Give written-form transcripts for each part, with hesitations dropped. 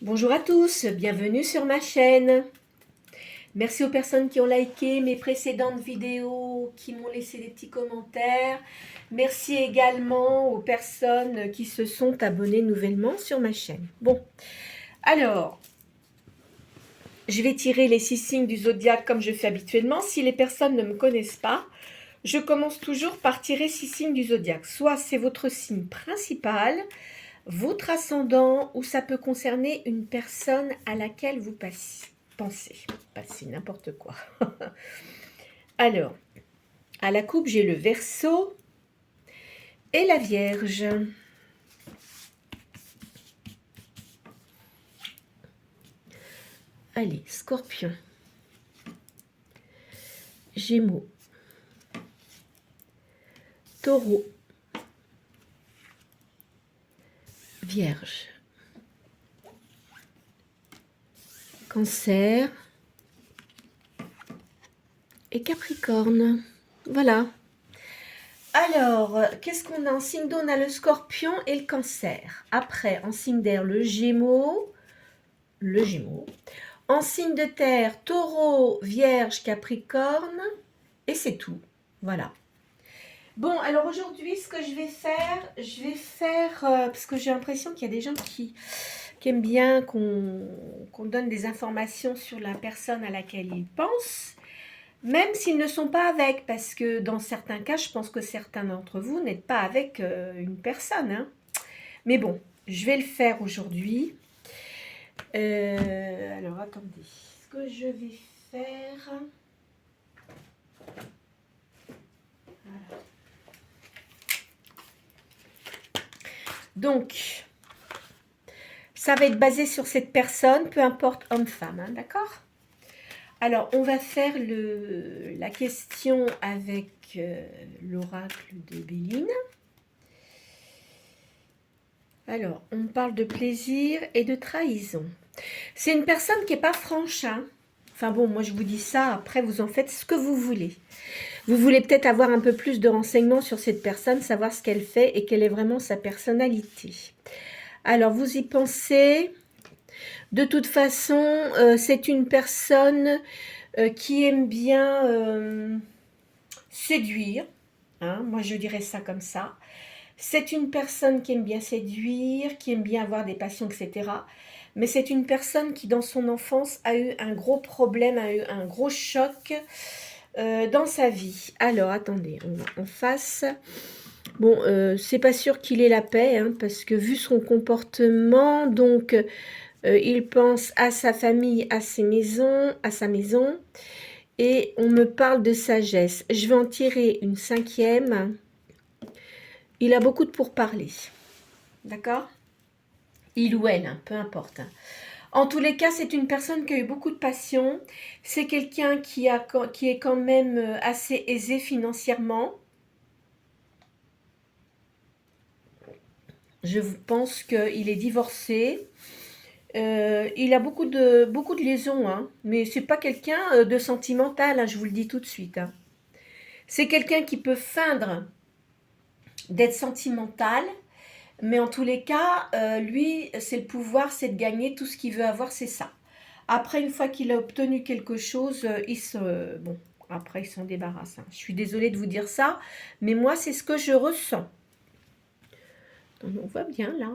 Bonjour à tous, bienvenue sur ma chaîne. Merci aux personnes qui ont liké mes précédentes vidéos, qui m'ont laissé des petits commentaires. Merci également aux personnes qui se sont abonnées nouvellement sur ma chaîne. Bon, alors, je vais tirer les 6 signes du zodiaque comme je fais habituellement. Si les personnes ne me connaissent pas, je commence toujours par tirer 6 signes du zodiaque. Soit c'est votre signe principal, votre ascendant, ou ça peut concerner une personne à laquelle vous pensez. Passez n'importe quoi. Alors, à la coupe, j'ai le Verseau et la Vierge. Allez, Scorpion, Gémeaux, Taureau, Vierge, Cancer et Capricorne. Voilà. Alors, qu'est-ce qu'on a en signe d'eau? On a le Scorpion et le Cancer. Après, en signe d'air, le Gémeaux. En signe de terre, Taureau, Vierge, Capricorne. Et c'est tout. Voilà. Bon, alors aujourd'hui, ce que je vais faire, parce que j'ai l'impression qu'il y a des gens qui aiment bien qu'on donne des informations sur la personne à laquelle ils pensent, même s'ils ne sont pas avec, parce que dans certains cas, je pense que certains d'entre vous n'êtes pas avec une personne. Hein. Mais bon, je vais le faire aujourd'hui. Alors, attendez. Ce que je vais faire... Voilà. Donc, ça va être basé sur cette personne, peu importe homme-femme, hein, d'accord? Alors, on va faire la question avec l'oracle de Béline. Alors, on parle de plaisir et de trahison. C'est une personne qui n'est pas franche, hein. Enfin bon, moi je vous dis ça, après vous en faites ce que vous voulez. Vous voulez peut-être avoir un peu plus de renseignements sur cette personne, savoir ce qu'elle fait et quelle est vraiment sa personnalité. Alors, vous y pensez. De toute façon, c'est une personne qui aime bien séduire. Hein, moi, je dirais ça comme ça. C'est une personne qui aime bien séduire, qui aime bien avoir des passions, etc. Mais c'est une personne qui, dans son enfance, a eu un gros problème, a eu un gros choc dans sa vie. Alors, attendez, on va en face. Bon, c'est pas sûr qu'il ait la paix, hein, parce que vu son comportement, donc... il pense à sa famille, à sa maison, et on me parle de sagesse. Je vais en tirer une 5e. Il a beaucoup de pourparlers, d'accord? Il ou elle, hein, peu importe. En tous les cas, c'est une personne qui a eu beaucoup de passion. C'est quelqu'un qui est quand même assez aisé financièrement. Je pense qu'il est divorcé. Il a beaucoup de liaisons, hein, mais c'est pas quelqu'un de sentimental, hein, je vous le dis tout de suite. Hein. C'est quelqu'un qui peut feindre d'être sentimental, mais en tous les cas, lui, c'est le pouvoir, c'est de gagner, tout ce qu'il veut avoir, c'est ça. Après, une fois qu'il a obtenu quelque chose, bon, après, il s'en débarrasse. Hein. Je suis désolée de vous dire ça, mais moi, c'est ce que je ressens. Donc, on voit bien, là.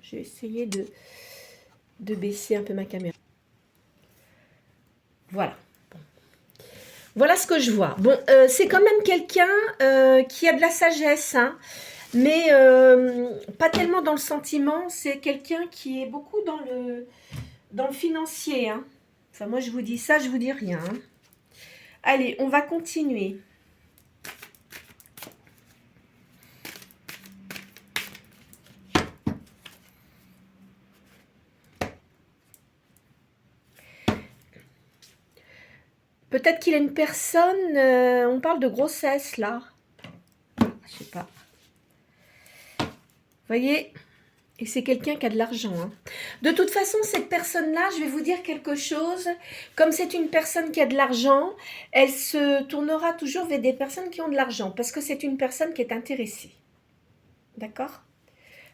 Je vais essayer de baisser un peu ma caméra. Voilà. Bon. Voilà ce que je vois. Bon, c'est quand même quelqu'un qui a de la sagesse, hein, mais pas tellement dans le sentiment. C'est quelqu'un qui est beaucoup dans le financier. Hein. Enfin, moi, je vous dis ça, je vous dis rien. Hein. Allez, on va continuer. Peut-être qu'il a une personne, on parle de grossesse là. Je sais pas. Vous voyez, et c'est quelqu'un qui a de l'argent. Hein. De toute façon, cette personne-là, je vais vous dire quelque chose. Comme c'est une personne qui a de l'argent, elle se tournera toujours vers des personnes qui ont de l'argent. Parce que c'est une personne qui est intéressée. D'accord?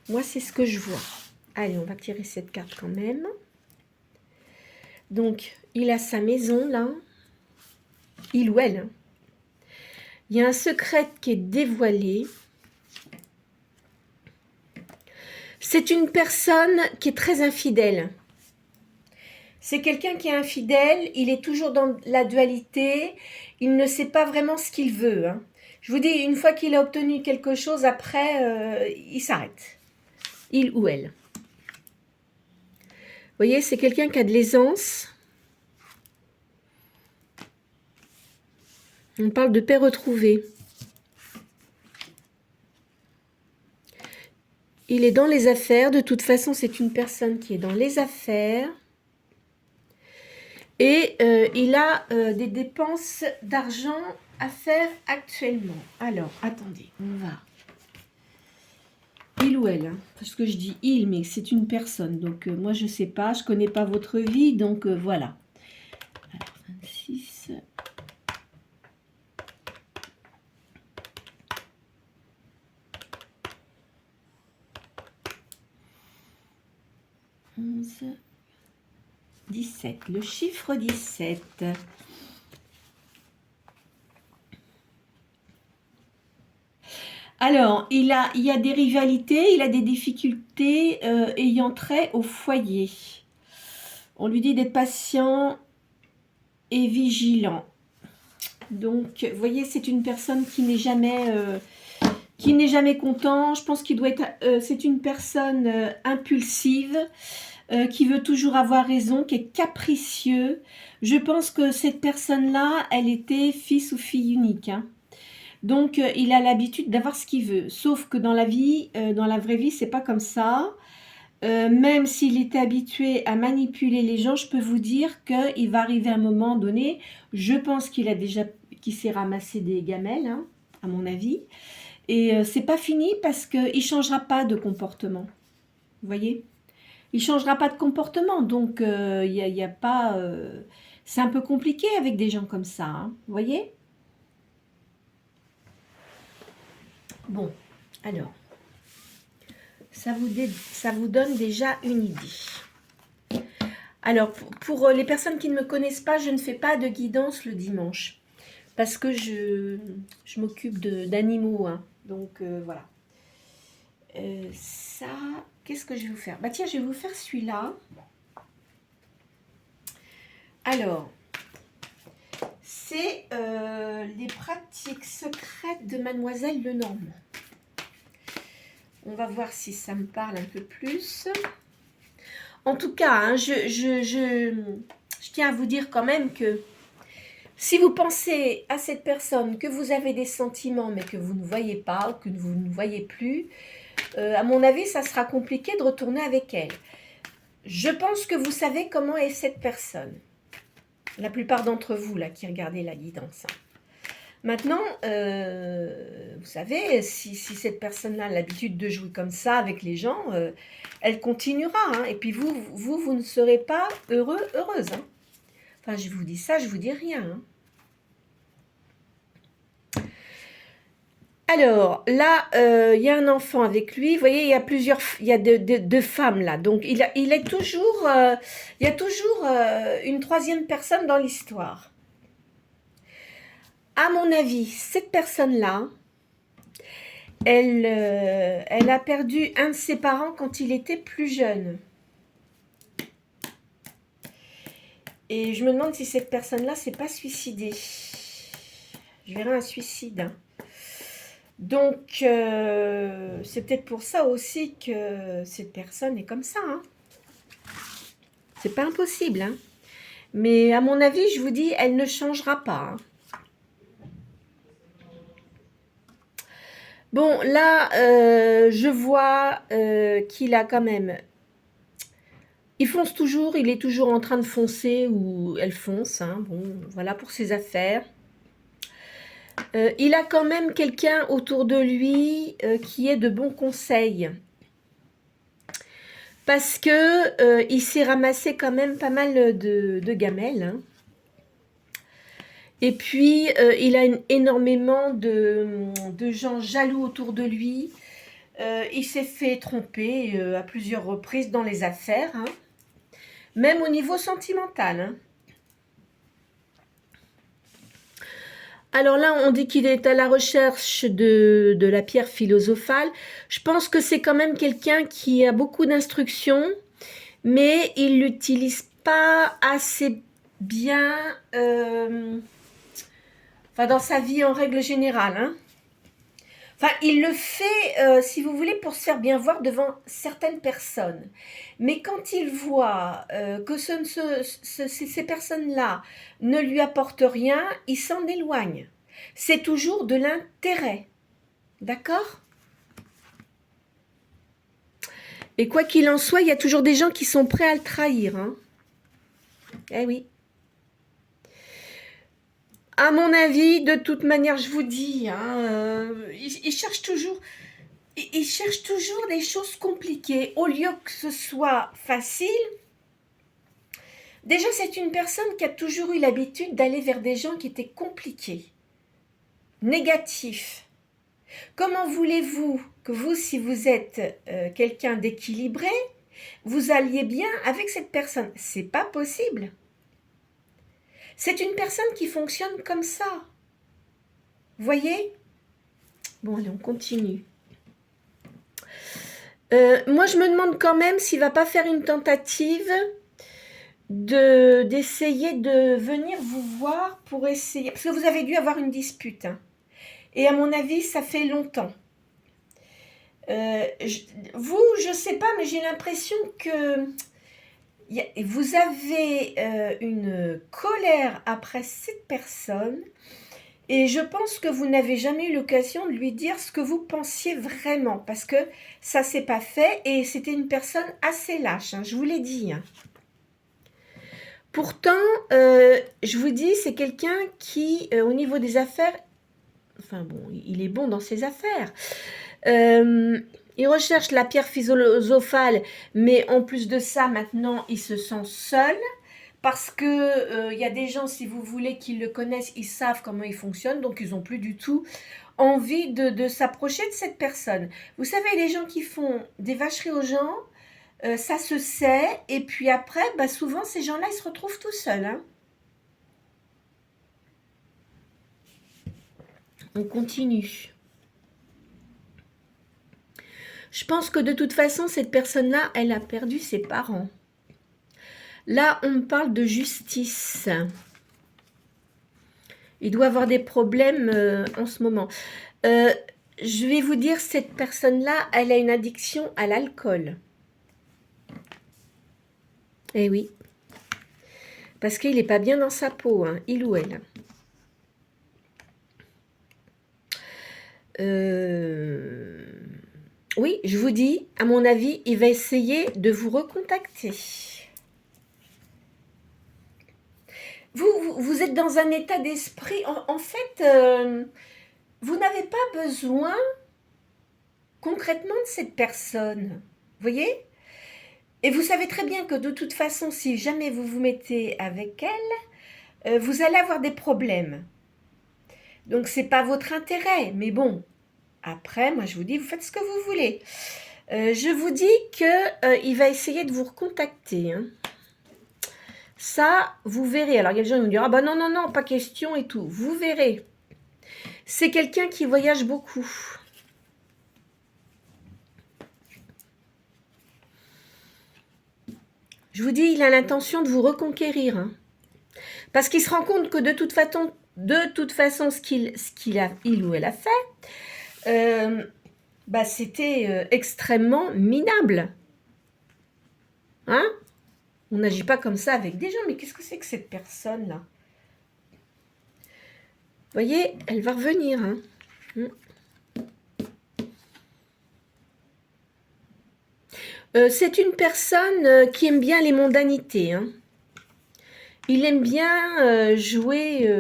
Moi, c'est ce que je vois. Allez, on va tirer cette carte quand même. Donc, il a sa maison, là. Il ou elle. Il y a un secret qui est dévoilé. C'est une personne qui est très infidèle. C'est quelqu'un qui est infidèle, il est toujours dans la dualité, il ne sait pas vraiment ce qu'il veut. Hein. Je vous dis, une fois qu'il a obtenu quelque chose, après, il s'arrête. Il ou elle. Vous voyez, c'est quelqu'un qui a de l'aisance. On parle de paix retrouvée. Il est dans les affaires. De toute façon, c'est une personne qui est dans les affaires. Et il a des dépenses d'argent à faire actuellement. Alors, attendez, on va... Il ou elle, hein, parce que je dis il, mais c'est une personne. Donc, moi, je ne sais pas, je ne connais pas votre vie, donc voilà. Alors, 26... 11... 17, le chiffre 17. Alors, il y a des rivalités, il a des difficultés ayant trait au foyer. On lui dit d'être patient et vigilant. Donc, vous voyez, c'est une personne qui n'est jamais content. Je pense qu'il doit être... c'est une personne impulsive. Qui veut toujours avoir raison, qui est capricieux. Je pense que cette personne-là, elle était fils ou fille unique. Hein. Donc, il a l'habitude d'avoir ce qu'il veut. Sauf que dans la vie, dans la vraie vie, c'est pas comme ça. Même s'il était habitué à manipuler les gens, je peux vous dire qu'il va arriver un moment donné, je pense qu'il s'est ramassé des gamelles, hein, à mon avis. Et c'est pas fini parce qu'il ne changera pas de comportement. Vous voyez ? Il ne changera pas de comportement, donc il y a pas... c'est un peu compliqué avec des gens comme ça, hein, vous voyez? Bon, alors, ça vous donne déjà une idée. Alors, pour les personnes qui ne me connaissent pas, je ne fais pas de guidance le dimanche, parce que je m'occupe d'animaux, hein, donc voilà. Ça, qu'est-ce que je vais vous faire? Bah tiens, je vais vous faire celui-là. Alors, c'est les pratiques secrètes de Mademoiselle Lenormand. On va voir si ça me parle un peu plus. En tout cas, hein, je tiens à vous dire quand même que si vous pensez à cette personne, que vous avez des sentiments, mais que vous ne voyez pas, ou que vous ne voyez plus, à mon avis, ça sera compliqué de retourner avec elle. Je pense que vous savez comment est cette personne. La plupart d'entre vous, là, qui regardez la guidance. Maintenant, vous savez, si cette personne-là a l'habitude de jouer comme ça avec les gens, elle continuera. Hein, et puis vous ne serez pas heureuse. Hein. Enfin, je vous dis ça, je vous dis rien. Hein. Alors, là, il y a un enfant avec lui. Vous voyez, il y a deux femmes là. Donc, il y a toujours une troisième personne dans l'histoire. À mon avis, cette personne-là, elle a perdu un de ses parents quand il était plus jeune. Et je me demande si cette personne-là s'est pas suicidée. Je verrai un suicide. Hein. Donc, c'est peut-être pour ça aussi que cette personne est comme ça. Hein. C'est pas impossible. Hein. Mais à mon avis, je vous dis, elle ne changera pas. Hein. Bon, là, je vois qu'il a quand même... Il fonce toujours, il est toujours en train de foncer ou elle fonce. Hein, bon, voilà pour ses affaires. Il a quand même quelqu'un autour de lui qui est de bons conseils. Parce que il s'est ramassé quand même pas mal de gamelles. Hein. Et puis, il a énormément de gens jaloux autour de lui. il s'est fait tromper à plusieurs reprises dans les affaires, hein, même au niveau sentimental. Hein. Alors là, on dit qu'il est à la recherche de la pierre philosophale. Je pense que c'est quand même quelqu'un qui a beaucoup d'instructions, mais il l'utilise pas assez bien dans sa vie en règle générale. Hein. Enfin, il le fait, si vous voulez, pour se faire bien voir devant certaines personnes. Mais quand il voit que ces personnes-là ne lui apportent rien, il s'en éloigne. C'est toujours de l'intérêt. D'accord ? Et quoi qu'il en soit, il y a toujours des gens qui sont prêts à le trahir. Hein. Eh oui. À mon avis, de toute manière, je vous dis, hein, il cherche toujours des choses compliquées. Au lieu que ce soit facile, déjà, c'est une personne qui a toujours eu l'habitude d'aller vers des gens qui étaient compliqués, négatifs. Comment voulez-vous que vous, si vous êtes quelqu'un d'équilibré, vous alliez bien avec cette personne? C'est pas possible. C'est une personne qui fonctionne comme ça. Voyez? Bon, allez, on continue. Moi, je me demande quand même s'il ne va pas faire une tentative d'essayer de venir vous voir pour essayer... Parce que vous avez dû avoir une dispute. Hein. Et à mon avis, ça fait longtemps. Je ne sais pas, mais j'ai l'impression que vous avez une colère après cette personne. Et je pense que vous n'avez jamais eu l'occasion de lui dire ce que vous pensiez vraiment. Parce que ça ne s'est pas fait et c'était une personne assez lâche. Hein, je vous l'ai dit. Hein. Pourtant, je vous dis, c'est quelqu'un qui, au niveau des affaires, enfin bon, il est bon dans ses affaires. Il recherche la pierre philosophale, mais en plus de ça, maintenant, il se sent seul. Parce que y a des gens, si vous voulez, qui le connaissent, ils savent comment il fonctionne, donc ils n'ont plus du tout envie de s'approcher de cette personne. Vous savez, les gens qui font des vacheries aux gens, ça se sait, et puis après, souvent, ces gens-là, ils se retrouvent tout seuls. Hein. On continue. Je pense que de toute façon, cette personne-là, elle a perdu ses parents. Là, on me parle de justice. Il doit avoir des problèmes en ce moment. Je vais vous dire, cette personne-là, elle a une addiction à l'alcool. Eh oui. Parce qu'il n'est pas bien dans sa peau, hein, il ou elle. Oui, je vous dis, à mon avis, il va essayer de vous recontacter. Vous êtes dans un état d'esprit, en fait, vous n'avez pas besoin concrètement de cette personne, vous voyez? Et vous savez très bien que de toute façon, si jamais vous vous mettez avec elle, vous allez avoir des problèmes. Donc, ce n'est pas votre intérêt, mais bon, après, moi je vous dis, vous faites ce que vous voulez. Je vous dis qu'il va essayer de vous recontacter, hein. Ça, vous verrez. Alors, il y a des gens qui vont dire, ah bah non, non, non, pas question et tout. Vous verrez. C'est quelqu'un qui voyage beaucoup. Je vous dis, il a l'intention de vous reconquérir. Hein. Parce qu'il se rend compte que de toute façon, ce qu'il ou elle a fait, c'était extrêmement minable. Hein? On n'agit pas comme ça avec des gens. Mais qu'est-ce que c'est que cette personne-là? Vous voyez, elle va revenir. Hein. C'est une personne qui aime bien les mondanités. Hein. Il aime bien jouer,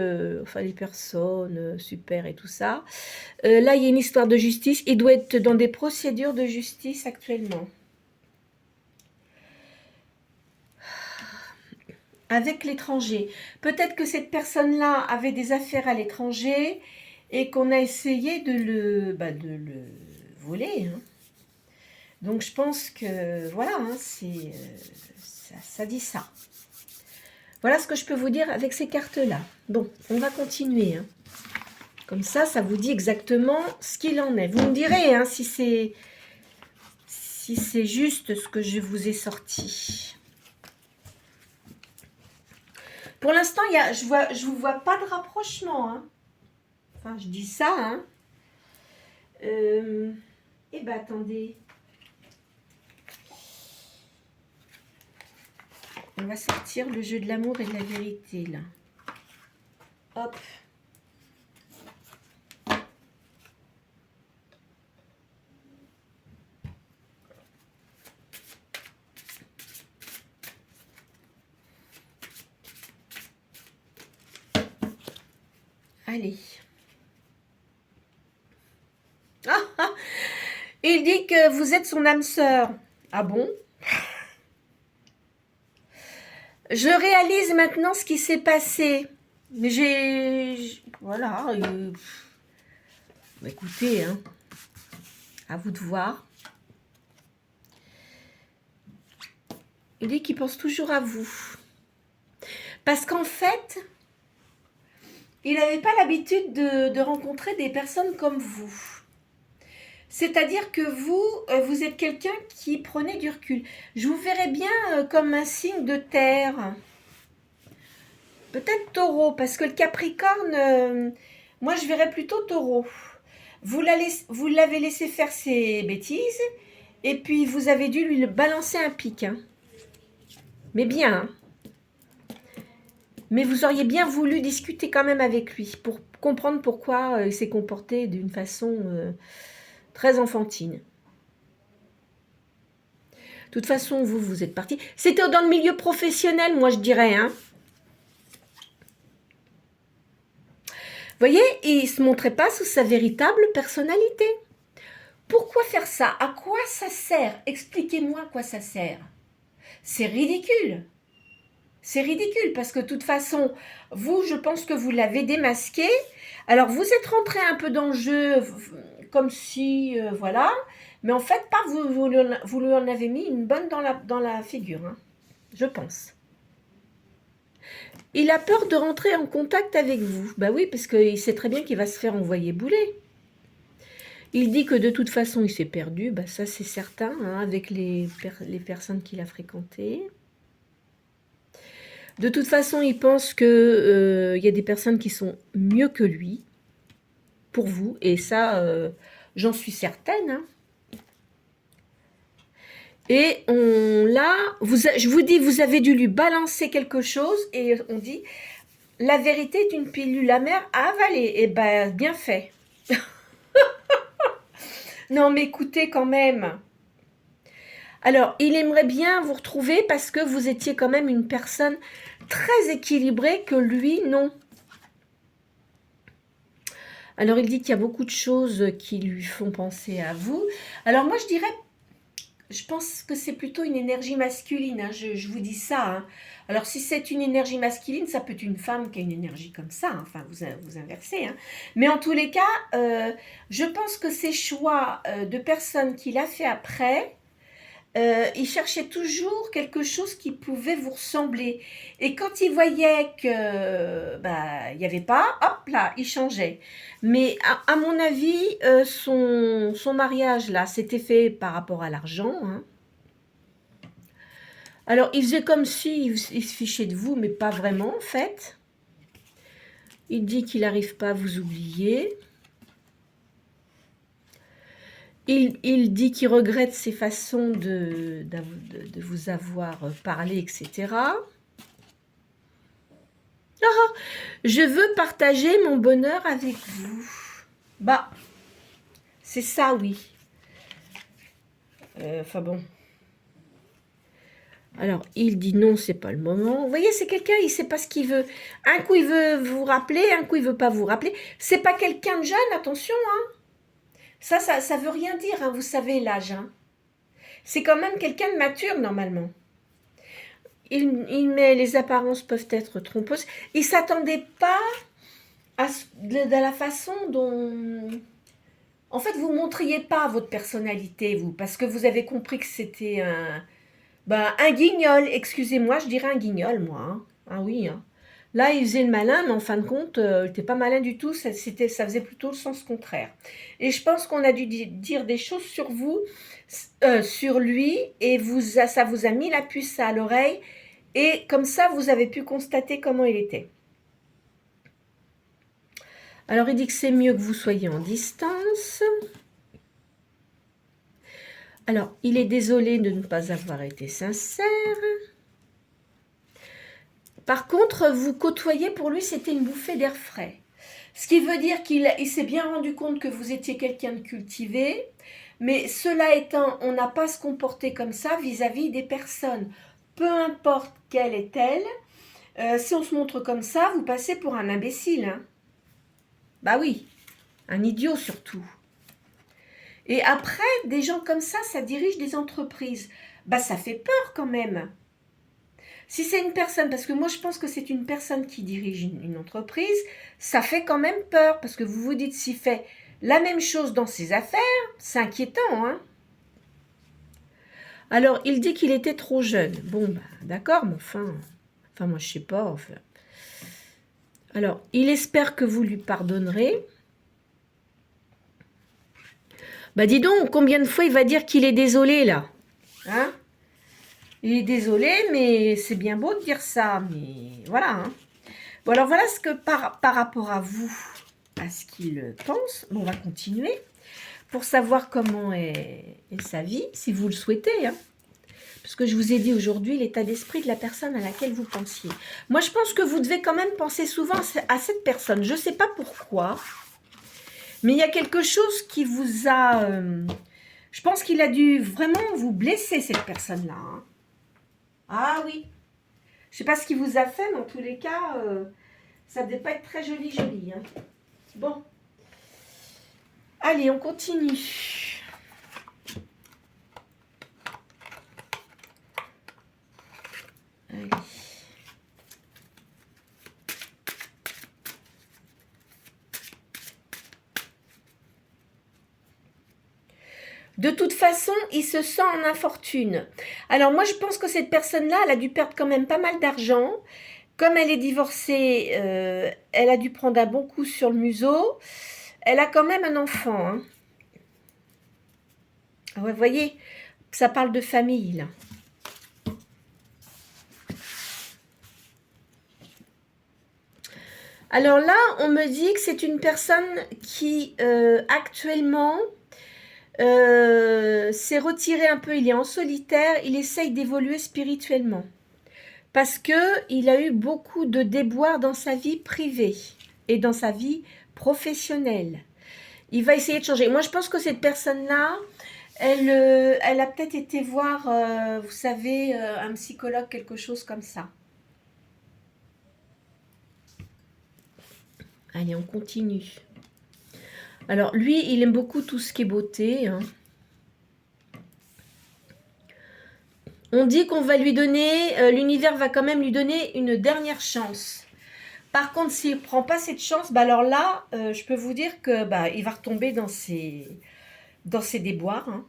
les personnes super et tout ça. Là, il y a une histoire de justice. Il doit être dans des procédures de justice actuellement. Avec l'étranger. Peut-être que cette personne-là avait des affaires à l'étranger et qu'on a essayé de le voler. Hein. Donc je pense que, voilà, hein, ça dit ça. Voilà ce que je peux vous dire avec ces cartes-là. Bon, on va continuer. Hein. Comme ça vous dit exactement ce qu'il en est. Vous me direz hein, si c'est juste ce que je vous ai sorti. Pour l'instant, je vous vois pas de rapprochement. Hein. Enfin, je dis ça. Hein. Eh ben, attendez. On va sortir le jeu de l'amour et de la vérité, là. Hop. Allez. Il dit que vous êtes son âme sœur. Ah bon? Je réalise maintenant ce qui s'est passé. Mais voilà. Écoutez, hein, à vous de voir. Il dit qu'il pense toujours à vous. Parce qu'en fait, il n'avait pas l'habitude de rencontrer des personnes comme vous. C'est-à-dire que vous êtes quelqu'un qui prenait du recul. Je vous verrais bien comme un signe de terre. Peut-être taureau, parce que le capricorne, moi je verrais plutôt taureau. Vous l'avez laissé faire ses bêtises, et puis vous avez dû lui balancer un pic. Hein. Mais bien. Hein. Mais vous auriez bien voulu discuter quand même avec lui, pour comprendre pourquoi il s'est comporté d'une façon très enfantine. De toute façon, vous êtes parti. C'était dans le milieu professionnel, moi je dirais. Hein. Vous voyez, il ne se montrait pas sous sa véritable personnalité. Pourquoi faire ça? À quoi ça sert? Expliquez-moi à quoi ça sert. C'est ridicule. C'est ridicule parce que de toute façon, vous, je pense que vous l'avez démasqué. Alors, vous êtes rentré un peu dans le jeu comme si, voilà. Mais en fait, pas vous lui en avez mis une bonne dans la figure, hein, je pense. Il a peur de rentrer en contact avec vous. Bah oui, parce qu'il sait très bien qu'il va se faire envoyer bouler. Il dit que de toute façon, il s'est perdu. Bah ça, c'est certain, hein, avec les personnes qu'il a fréquentées. De toute façon, il pense qu'il y a des personnes qui sont mieux que lui, pour vous. Et ça, j'en suis certaine. Hein. Et je vous dis, vous avez dû lui balancer quelque chose. Et on dit, la vérité est une pilule amère à avaler. Et ben, bien fait. Non, mais écoutez quand même. Alors, il aimerait bien vous retrouver parce que vous étiez quand même une personne très équilibrée que lui, non. Alors, il dit qu'il y a beaucoup de choses qui lui font penser à vous. Alors, moi, je dirais, je pense que c'est plutôt une énergie masculine. Hein, je vous dis ça. Hein. Alors, si c'est une énergie masculine, ça peut être une femme qui a une énergie comme ça. Hein. Enfin, vous inversez. Hein. Mais en tous les cas, je pense que ces choix de personnes qu'il a fait après, il cherchait toujours quelque chose qui pouvait vous ressembler. Et quand il voyait que il n'y avait pas, hop là, il changeait. Mais à mon avis, son mariage là, c'était fait par rapport à l'argent. Hein. Alors, il faisait comme s'il se fichait de vous, mais pas vraiment en fait. Il dit qu'il n'arrive pas à vous oublier. Il dit qu'il regrette ses façons de vous avoir parlé, etc. Oh, je veux partager mon bonheur avec vous. Bah, c'est ça, oui. Enfin bon. Alors, il dit non, c'est pas le moment. Vous voyez, c'est quelqu'un, il sait pas ce qu'il veut. Un coup, il veut vous rappeler, un coup, il veut pas vous rappeler. C'est pas quelqu'un de jeune, attention, hein. Ça veut rien dire, hein, vous savez, l'âge. Hein. C'est quand même quelqu'un de mature, normalement. Mais les apparences peuvent être trompeuses. Il ne s'attendait pas de la façon dont En fait, vous ne montriez pas votre personnalité, vous, parce que vous avez compris que c'était un guignol. Excusez-moi, je dirais un guignol, moi. Hein. Ah oui, hein. Là, il faisait le malin, mais en fin de compte, il n'était pas malin du tout. Ça faisait plutôt le sens contraire. Et je pense qu'on a dû dire des choses sur vous, sur lui, et ça vous a mis la puce à l'oreille. Et comme ça, vous avez pu constater comment il était. Alors, il dit que c'est mieux que vous soyez en distance. Alors, il est désolé de ne pas avoir été sincère. Par contre, vous côtoyez, pour lui, c'était une bouffée d'air frais. Ce qui veut dire qu'il s'est bien rendu compte que vous étiez quelqu'un de cultivé, mais cela étant, on n'a pas à se comporter comme ça vis-à-vis des personnes. Peu importe quelle est-elle, si on se montre comme ça, vous passez pour un imbécile. Hein. Bah oui, un idiot surtout. Et après, des gens comme ça dirige des entreprises. Bah ça fait peur quand même. Si c'est une personne, parce que moi je pense que c'est une personne qui dirige une entreprise, ça fait quand même peur, parce que vous vous dites s'il fait la même chose dans ses affaires, c'est inquiétant. Hein. Alors, il dit qu'il était trop jeune. Bon, bah, d'accord, mais enfin, moi je sais pas. Enfin. Alors, il espère que vous lui pardonnerez. Bah dis donc, combien de fois il va dire qu'il est désolé là? Hein? Il est désolé, mais c'est bien beau de dire ça, mais voilà. Hein. Bon, alors voilà ce que par rapport à vous, à ce qu'il pense, on va continuer pour savoir comment est sa vie, si vous le souhaitez. Hein. Parce que je vous ai dit aujourd'hui l'état d'esprit de la personne à laquelle vous pensiez. Moi, je pense que vous devez quand même penser souvent à cette personne. Je ne sais pas pourquoi, mais il y a quelque chose qui vous a... je pense qu'il a dû vraiment vous blesser, cette personne-là. Hein. Ah oui. Je ne sais pas ce qu'il vous a fait, mais en tous les cas, ça ne devait pas être très joli. Hein. Bon. Allez, on continue. Allez. De toute façon, il se sent en infortune. Alors moi, je pense que cette personne-là, elle a dû perdre quand même pas mal d'argent. Comme elle est divorcée, elle a dû prendre un bon coup sur le museau. Elle a quand même un enfant. Hein. Ouais, vous voyez, ça parle de famille, là. Alors là, on me dit que c'est une personne qui, actuellement, s'est retiré un peu, il est en solitaire, il essaye d'évoluer spirituellement. Parce qu'il a eu beaucoup de déboires dans sa vie privée et dans sa vie professionnelle. Il va essayer de changer. Moi, je pense que cette personne-là, elle a peut-être été voir, vous savez, un psychologue, quelque chose comme ça. Allez, on continue. Alors, lui, il aime beaucoup tout ce qui est beauté. Hein. On dit qu'on va lui donner, l'univers va quand même lui donner une dernière chance. Par contre, s'il ne prend pas cette chance, bah alors là, je peux vous dire que il va retomber dans ses déboires, hein.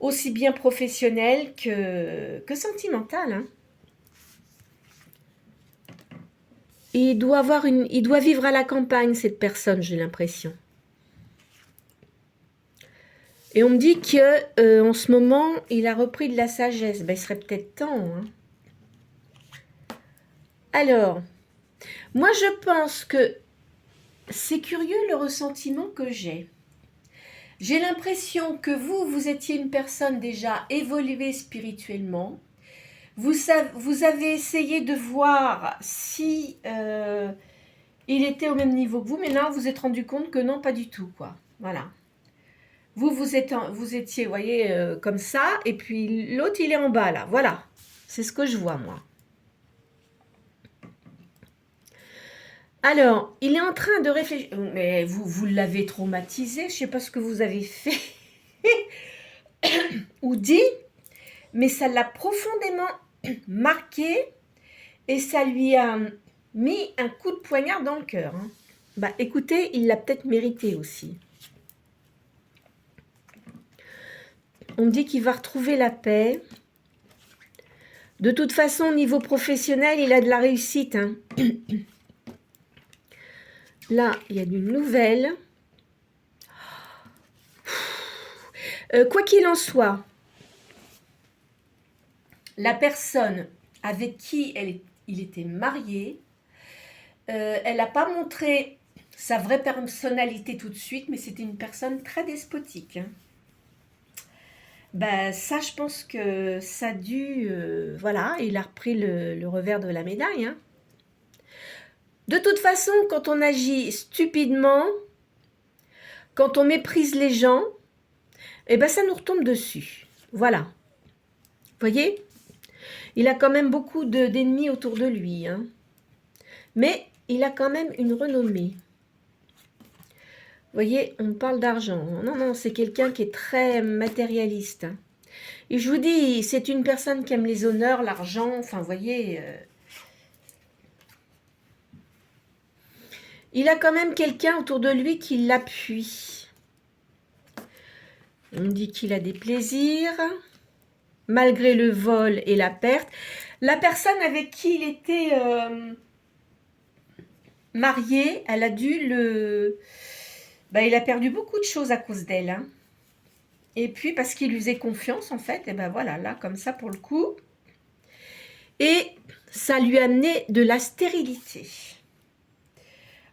Aussi bien professionnels que sentimental. Hein. Et il doit vivre à la campagne, cette personne, j'ai l'impression. Et on me dit que en ce moment, il a repris de la sagesse. Il serait peut-être temps. Hein. Alors, moi je pense que c'est curieux le ressentiment que j'ai. J'ai l'impression que vous étiez une personne déjà évoluée spirituellement. Vous avez essayé de voir si il était au même niveau que vous, mais là vous vous êtes rendu compte que non, pas du tout, quoi. Voilà. Vous étiez, vous voyez, comme ça, et puis l'autre, il est en bas, là. Voilà. C'est ce que je vois, moi. Alors, il est en train de réfléchir. Mais vous l'avez traumatisé, je ne sais pas ce que vous avez fait ou dit, mais ça l'a profondément marqué et ça lui a mis un coup de poignard dans le cœur. Hein. Écoutez, il l'a peut-être mérité aussi. On me dit qu'il va retrouver la paix. De toute façon, au niveau professionnel, il a de la réussite. Hein. Là, il y a une nouvelle. Quoi qu'il en soit, la personne avec qui il était marié, elle n'a pas montré sa vraie personnalité tout de suite, mais c'était une personne très despotique. Hein. Ben, ça, je pense que ça a dû... voilà, il a repris le revers de la médaille. Hein. De toute façon, quand on agit stupidement, quand on méprise les gens, eh ben, ça nous retombe dessus. Voilà. Vous voyez ? Il a quand même beaucoup d'ennemis autour de lui. Hein. Mais il a quand même une renommée. Vous voyez, on parle d'argent. Non, non, c'est quelqu'un qui est très matérialiste. Hein. Et je vous dis, c'est une personne qui aime les honneurs, l'argent, enfin, vous voyez... il a quand même quelqu'un autour de lui qui l'appuie. On dit qu'il a des plaisirs, malgré le vol et la perte. La personne avec qui il était marié, elle a dû le... Ben, il a perdu beaucoup de choses à cause d'elle. Hein. Et puis, parce qu'il lui faisait confiance, en fait, et ben voilà, là, comme ça, pour le coup. Et ça lui a amené de la stérilité.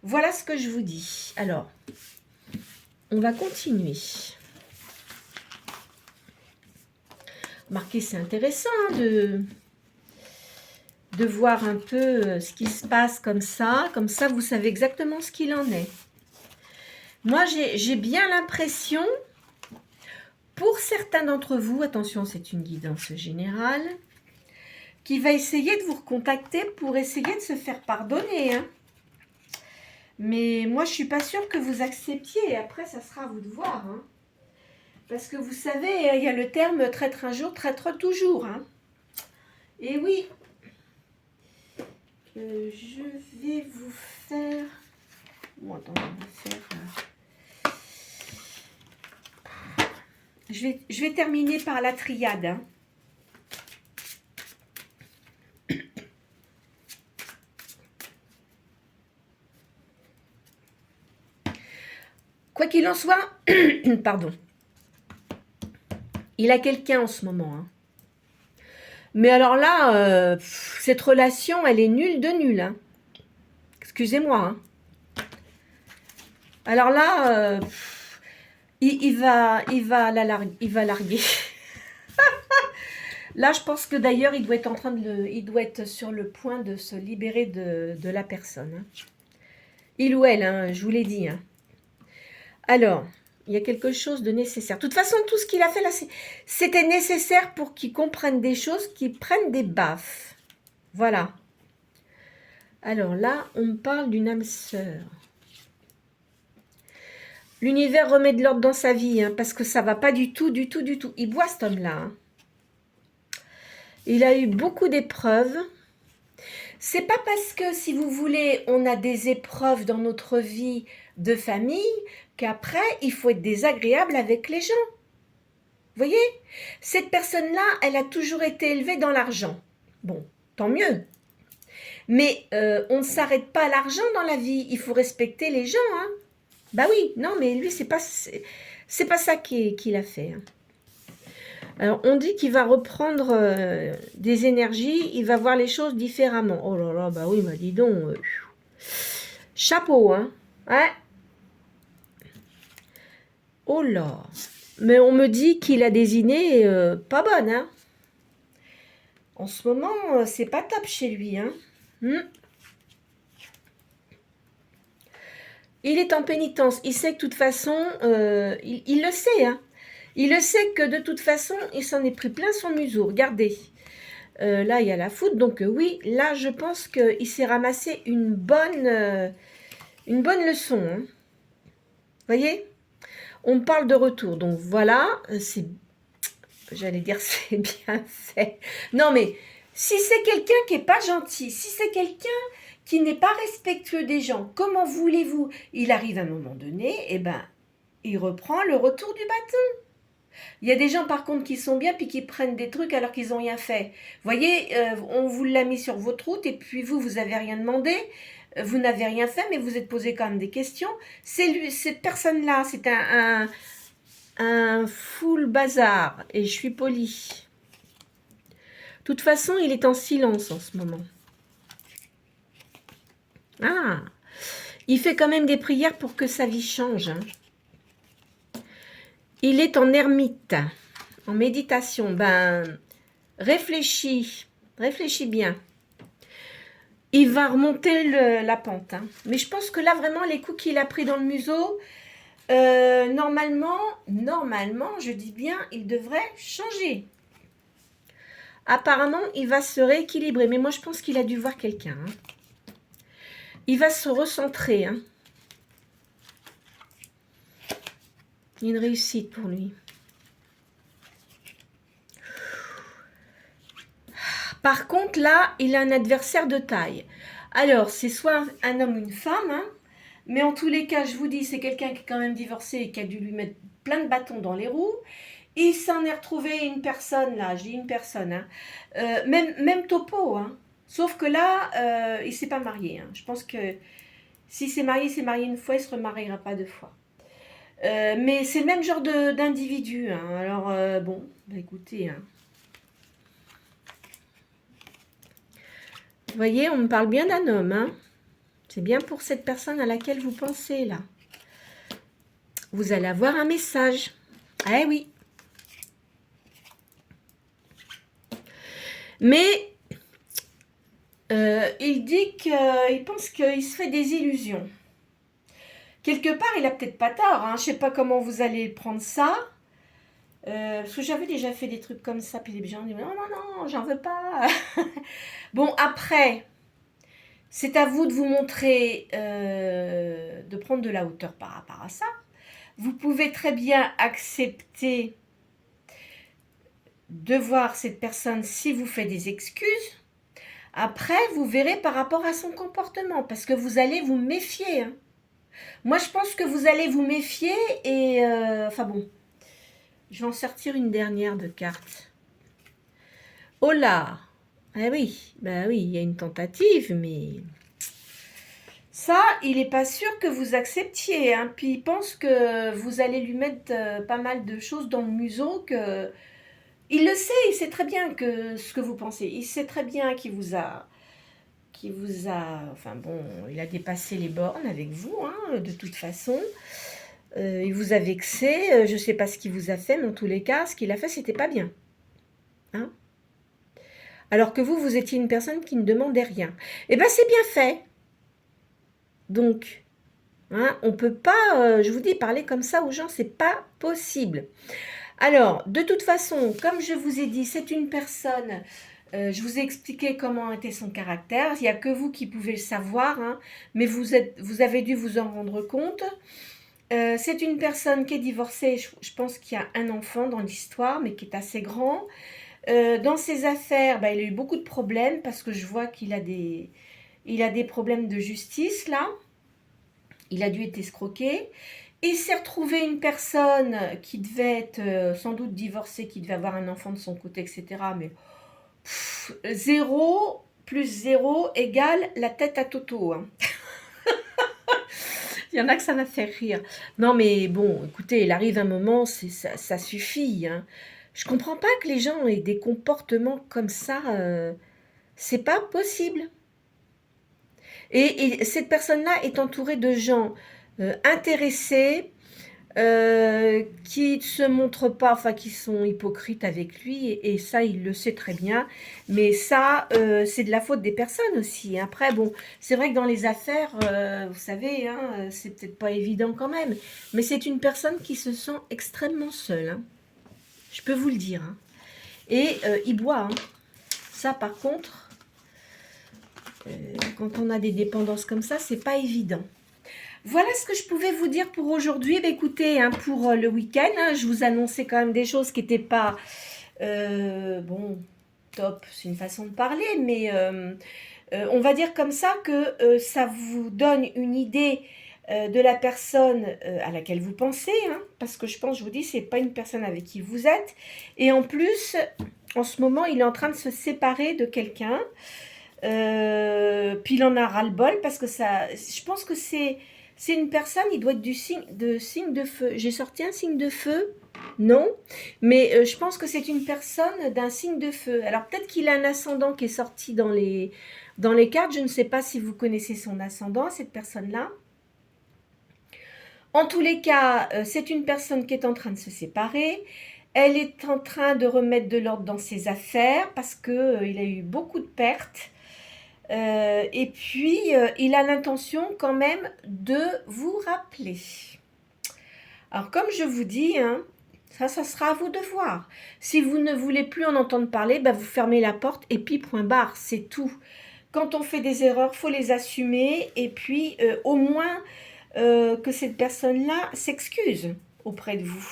Voilà ce que je vous dis. Alors, on va continuer. Remarquez, c'est intéressant de voir un peu ce qui se passe comme ça. Comme ça, vous savez exactement ce qu'il en est. Moi, j'ai bien l'impression, pour certains d'entre vous, attention, c'est une guidance générale, qui va essayer de vous recontacter pour essayer de se faire pardonner. Hein. Mais moi, je ne suis pas sûre que vous acceptiez. Après, ça sera à vous de voir. Hein. Parce que vous savez, il y a le terme « traître un jour, traître toujours hein. ». Et oui, je vais vous faire... Bon, attendez, on va faire... Je vais terminer par la triade. Hein. Quoi qu'il en soit, pardon, il a quelqu'un en ce moment. Hein. Mais alors là, cette relation, elle est nulle de nulle. Hein. Excusez-moi. Hein. Alors là, il va larguer. Là, je pense que d'ailleurs, il doit être sur le point de se libérer de la personne. Hein. Il ou elle, hein, je vous l'ai dit. Hein. Alors, il y a quelque chose de nécessaire. De toute façon, tout ce qu'il a fait là, c'était nécessaire pour qu'il comprenne des choses, qu'il prenne des baffes. Voilà. Alors là, on me parle d'une âme sœur. L'univers remet de l'ordre dans sa vie, hein, parce que ça ne va pas du tout, du tout, du tout. Il boit cet homme-là. Hein. Il a eu beaucoup d'épreuves. C'est pas parce que, si vous voulez, on a des épreuves dans notre vie de famille, qu'après, il faut être désagréable avec les gens. Vous voyez? Cette personne-là, elle a toujours été élevée dans l'argent. Bon, tant mieux. Mais on ne s'arrête pas à l'argent dans la vie. Il faut respecter les gens. Hein. Bah oui, non, mais lui, c'est pas ça qu'il a fait. Hein. Alors, on dit qu'il va reprendre des énergies, il va voir les choses différemment. Oh là là, bah oui, bah dis donc. Chapeau, hein. Ouais. Oh là. Mais on me dit qu'il a des idées pas bonnes, hein. En ce moment, c'est pas top chez lui, hein. Il est en pénitence. Il sait que de toute façon, il le sait, hein. Il le sait que de toute façon, il s'en est pris plein son museau. Regardez. Là, il y a la foudre. Donc oui, là, je pense qu'il s'est ramassé une bonne leçon. Hein. Vous voyez? On me parle de retour. Donc voilà, j'allais dire c'est bien fait. Non, mais si c'est quelqu'un qui n'est pas gentil, si c'est quelqu'un qui n'est pas respectueux des gens, comment voulez-vous? Il arrive à un moment donné, eh ben, il reprend le retour du bâton. Il y a des gens par contre qui sont bien puis qui prennent des trucs alors qu'ils n'ont rien fait. Vous voyez, on vous l'a mis sur votre route et puis vous avez rien demandé, vous n'avez rien fait mais vous êtes posé quand même des questions. Cette personne-là, c'est un full bazar et je suis polie. De toute façon, il est en silence en ce moment. Ah, il fait quand même des prières pour que sa vie change. Hein. Il est en ermite, en méditation. Ben, réfléchis bien. Il va remonter la pente. Hein. Mais je pense que là, vraiment, les coups qu'il a pris dans le museau, normalement, je dis bien, il devrait changer. Apparemment, il va se rééquilibrer. Mais moi, je pense qu'il a dû voir quelqu'un. Hein. Il va se recentrer. Hein. Une réussite pour lui. Par contre, là, il a un adversaire de taille. Alors, c'est soit un homme ou une femme, hein, mais en tous les cas, je vous dis, c'est quelqu'un qui est quand même divorcé et qui a dû lui mettre plein de bâtons dans les roues. Il s'en est retrouvé une personne, là, je dis une personne, hein, même topo, hein, sauf que là, il ne s'est pas marié. Hein. Je pense que si c'est marié une fois, il ne se remariera pas deux fois. Mais c'est le même genre d'individu. Hein. Alors, bon, bah écoutez... Hein. Vous voyez, on me parle bien d'un homme. Hein. C'est bien pour cette personne à laquelle vous pensez, là. Vous allez avoir un message. Eh oui. Mais il dit qu'il pense qu'il se fait des illusions. Quelque part, il a peut-être pas tort. Hein. Je sais pas comment vous allez prendre ça. Parce que j'avais déjà fait des trucs comme ça. Puis les gens disent non, j'en veux pas. Bon, après, c'est à vous de vous montrer, de prendre de la hauteur par rapport à ça. Vous pouvez très bien accepter de voir cette personne si vous fait des excuses. Après, vous verrez par rapport à son comportement, parce que vous allez vous méfier. Hein. Moi, je pense que vous allez vous méfier et... enfin bon, je vais en sortir une dernière de cartes. Oh là! Ah oui, bah oui, il y a une tentative, mais... Ça, il n'est pas sûr que vous acceptiez. Hein. Puis il pense que vous allez lui mettre pas mal de choses dans le museau. Que... Il le sait, il sait très bien que ce que vous pensez. Il sait très bien qu'il vous a... Enfin bon, il a dépassé les bornes avec vous, hein, de toute façon. Il vous a vexé. Je ne sais pas ce qu'il vous a fait, mais en tous les cas, ce qu'il a fait, c'était pas bien. Hein. Alors que vous étiez une personne qui ne demandait rien. Eh bien, c'est bien fait. Donc, hein, on ne peut pas, je vous dis, parler comme ça aux gens, c'est pas possible. Alors, de toute façon, comme je vous ai dit, c'est une personne, je vous ai expliqué comment était son caractère, il n'y a que vous qui pouvez le savoir, hein, mais vous avez dû vous en rendre compte. C'est une personne qui est divorcée, je pense qu'il y a un enfant dans l'histoire, mais qui est assez grand. Dans ses affaires, bah, il a eu beaucoup de problèmes, parce que je vois qu'il a des problèmes de justice, là. Il a dû être escroqué. Il s'est retrouvé une personne qui devait être sans doute divorcée, qui devait avoir un enfant de son côté, etc. Mais 0 plus 0 égale la tête à Toto. Hein. Il y en a que ça m'a fait rire. Non, mais bon, écoutez, il arrive un moment, ça suffit. Hein. Je comprends pas que les gens aient des comportements comme ça. C'est pas possible. Et cette personne-là est entourée de gens intéressés, qui ne se montrent pas, enfin qui sont hypocrites avec lui, et ça il le sait très bien, mais ça c'est de la faute des personnes aussi. Après bon, c'est vrai que dans les affaires, vous savez, hein, c'est peut-être pas évident quand même, mais c'est une personne qui se sent extrêmement seule, hein. Je peux vous le dire, hein. Et il boit, hein. Ça par contre, quand on a des dépendances comme ça, c'est pas évident. Voilà ce que je pouvais vous dire pour aujourd'hui. Bah, écoutez, hein, pour le week-end, hein, je vous annonçais quand même des choses qui n'étaient pas, bon, top, c'est une façon de parler, mais on va dire comme ça que ça vous donne une idée de la personne à laquelle vous pensez, hein, parce que je pense, je vous dis, c'est pas une personne avec qui vous êtes. Et en plus, en ce moment, il est en train de se séparer de quelqu'un. Puis il en a ras-le-bol parce que ça, je pense que c'est une personne, il doit être du signe de feu. J'ai sorti un signe de feu? Non, mais je pense que c'est une personne d'un signe de feu. Alors peut-être qu'il a un ascendant qui est sorti dans les cartes. Je ne sais pas si vous connaissez son ascendant, cette personne-là. En tous les cas, c'est une personne qui est en train de se séparer. Elle est en train de remettre de l'ordre dans ses affaires parce qu'il a eu beaucoup de pertes. Et puis, il a l'intention quand même de vous rappeler. Alors, comme je vous dis, hein, ça sera à vous de voir. Si vous ne voulez plus en entendre parler, bah, vous fermez la porte et puis point barre, c'est tout. Quand on fait des erreurs, il faut les assumer et puis au moins que cette personne-là s'excuse auprès de vous.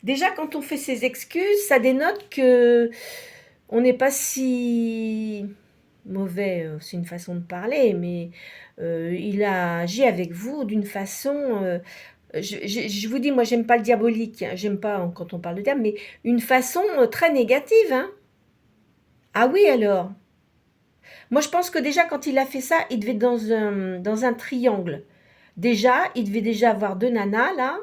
Déjà, quand on fait ses excuses, ça dénote que on n'est pas si mauvais, c'est une façon de parler, mais il a agi avec vous d'une façon, je vous dis, moi j'aime pas le diabolique, hein, j'aime pas quand on parle de diable, mais une façon très négative, hein. Ah oui alors. Moi je pense que déjà quand il a fait ça, il devait être dans un triangle. Déjà, il devait déjà avoir 2 nanas là,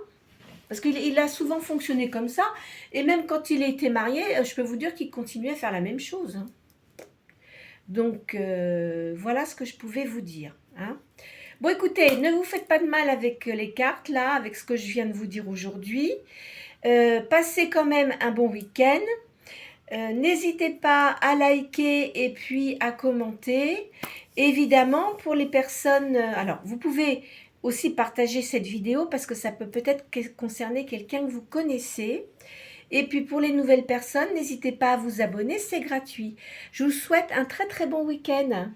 parce qu'il a souvent fonctionné comme ça, et même quand il était marié, je peux vous dire qu'il continuait à faire la même chose, hein. Donc, voilà ce que je pouvais vous dire, hein. Bon, écoutez, ne vous faites pas de mal avec les cartes, là, avec ce que je viens de vous dire aujourd'hui. Passez quand même un bon week-end. N'hésitez pas à liker et puis à commenter. Évidemment, pour les personnes... alors, vous pouvez aussi partager cette vidéo parce que ça peut peut-être concerner quelqu'un que vous connaissez. Et puis pour les nouvelles personnes, n'hésitez pas à vous abonner, c'est gratuit. Je vous souhaite un très très bon week-end.